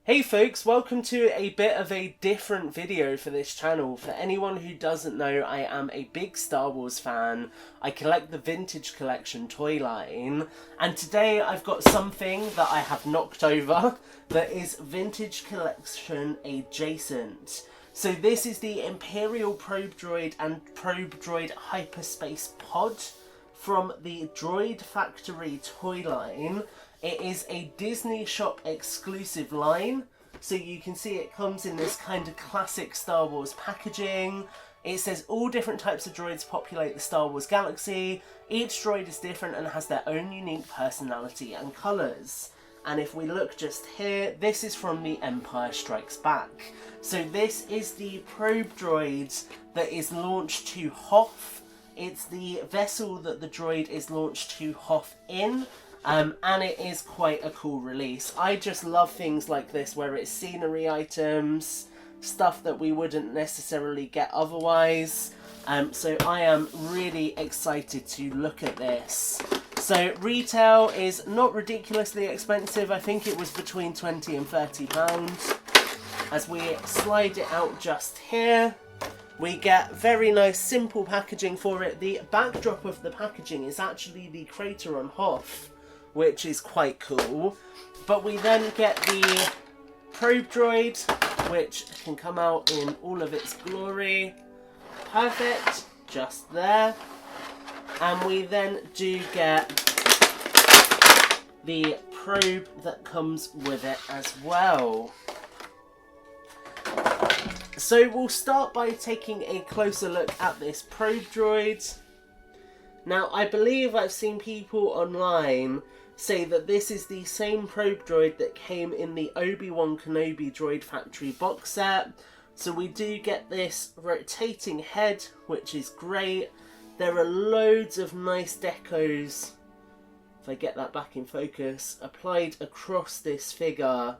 Hey folks, welcome to a bit of a different video for this channel. For anyone who doesn't know, I am a big Star Wars fan. I collect the vintage collection toy line, and today I've got something that I have knocked over that is vintage collection adjacent. So this is the Imperial Probe Droid and Probe Droid Hyperspace pod from the Droid Factory toy line. It is a Disney Shop exclusive line, so you can see it comes in this kind of classic Star Wars packaging. It says all different types of droids populate the Star Wars galaxy. Each droid is different and has their own unique personality and colours. And if we look just here, this is from the Empire Strikes Back. So this is the probe droid that is launched to Hoth. It's the vessel that the droid is launched to Hoth in. And it is quite a cool release. I just love things like this where it's scenery items, stuff that we wouldn't necessarily get otherwise. So I am really excited to look at this. So retail is not ridiculously expensive. I think it was between £20 and £30. As we slide it out just here, we get very nice simple packaging for it. The backdrop of the packaging is actually the crater on Hoth, which is quite cool. But we then get the probe droid, which can come out in all of its glory. Perfect, just there. And we then do get the probe that comes with it as well. So we'll start by taking a closer look at this probe droid. Now, I believe I've seen people online say that this is the same probe droid that came in the Obi-Wan Kenobi Droid Factory box set. So we do get this rotating head, which is great. There are loads of nice decos, if I get that back in focus, applied across this figure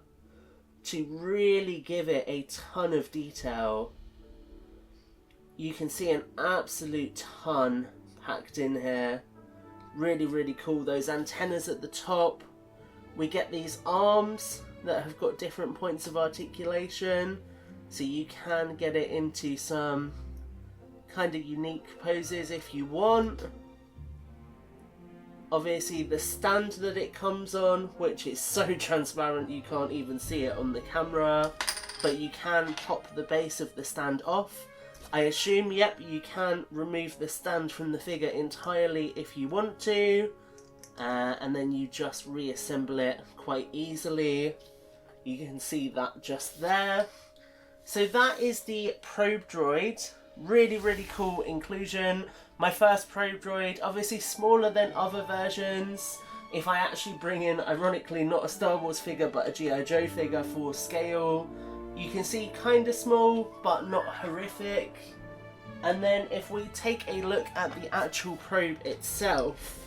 to really give it a ton of detail. You can see an absolute ton packed in here. Really, really cool. Those antennas at the top. We get these arms that have got different points of articulation, so you can get it into some kind of unique poses if you want. Obviously the stand that it comes on, which is so transparent you can't even see it on the camera, but you can pop the base of the stand off. I assume, yep, you can remove the stand from the figure entirely if you want to, and then you just reassemble it quite easily. You can see that just there. So that is the probe droid. Really, really cool inclusion. My first probe droid, obviously smaller than other versions. If I actually bring in, ironically, not a Star Wars figure, but a G.I. Joe figure for scale, you can see kind of small, but not horrific. And then if we take a look at the actual probe itself,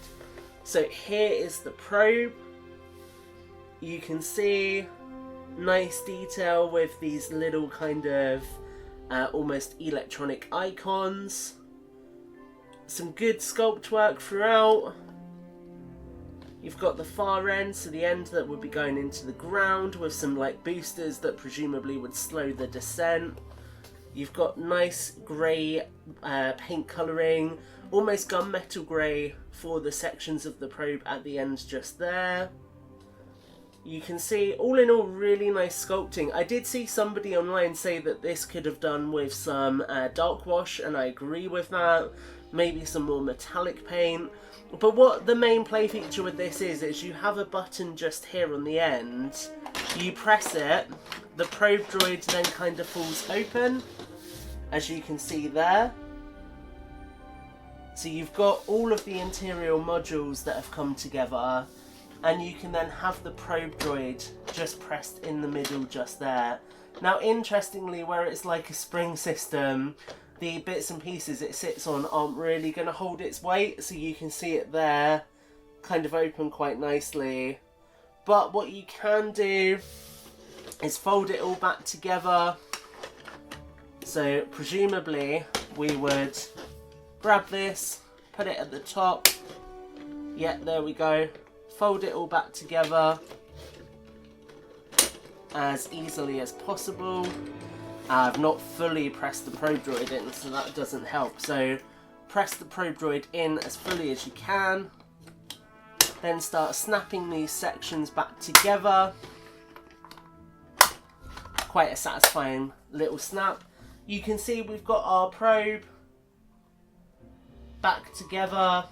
so here is the probe. You can see nice detail with these little kind of almost electronic icons. Some good sculpt work throughout. You've got the far end, so the end that would be going into the ground with some like boosters that presumably would slow the descent. You've got nice grey paint colouring, almost gunmetal grey for the sections of the probe at the end just there. You can see, all in all, really nice sculpting. I did see somebody online say that this could have done with some dark wash, and I agree with that. Maybe some more metallic paint. But what the main play feature with this is you have a button just here on the end. You press it, the probe droid then kind of falls open, as you can see there. So you've got all of the interior modules that have come together, and you can then have the probe droid just pressed in the middle just there. Now, interestingly, where it's like a spring system, the bits and pieces it sits on aren't really going to hold its weight, so you can see it there, kind of open quite nicely. But what you can do is fold it all back together. So presumably we would grab this, put it at the top. Yeah, there we go. Fold it all back together. as easily as possible. I've not fully pressed the probe droid in, so that doesn't help. So press the probe droid in as fully as you can. Then start snapping these sections back together. Quite a satisfying little snap. You can see we've got our probe back together.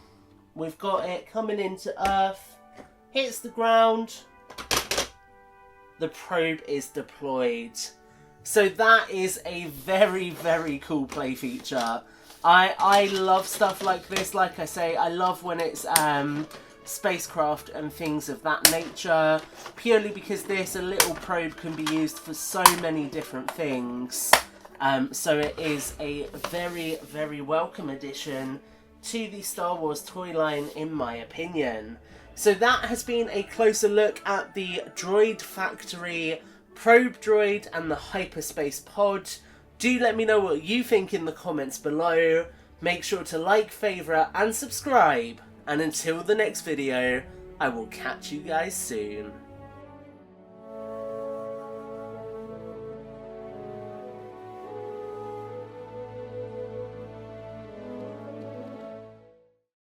We've got it coming into Earth, hits the ground, the probe is deployed. So that is a very, very cool play feature. I love stuff like this. Like I say, I love when it's spacecraft and things of that nature, purely because a little probe can be used for so many different things. So it is a very, very welcome addition to the Star Wars toy line, in my opinion. So that has been a closer look at the Droid Factory probe droid and the Hyperspace pod. Do let me know what you think in the comments below. Make sure to like, favourite and subscribe. And until the next video, I will catch you guys soon.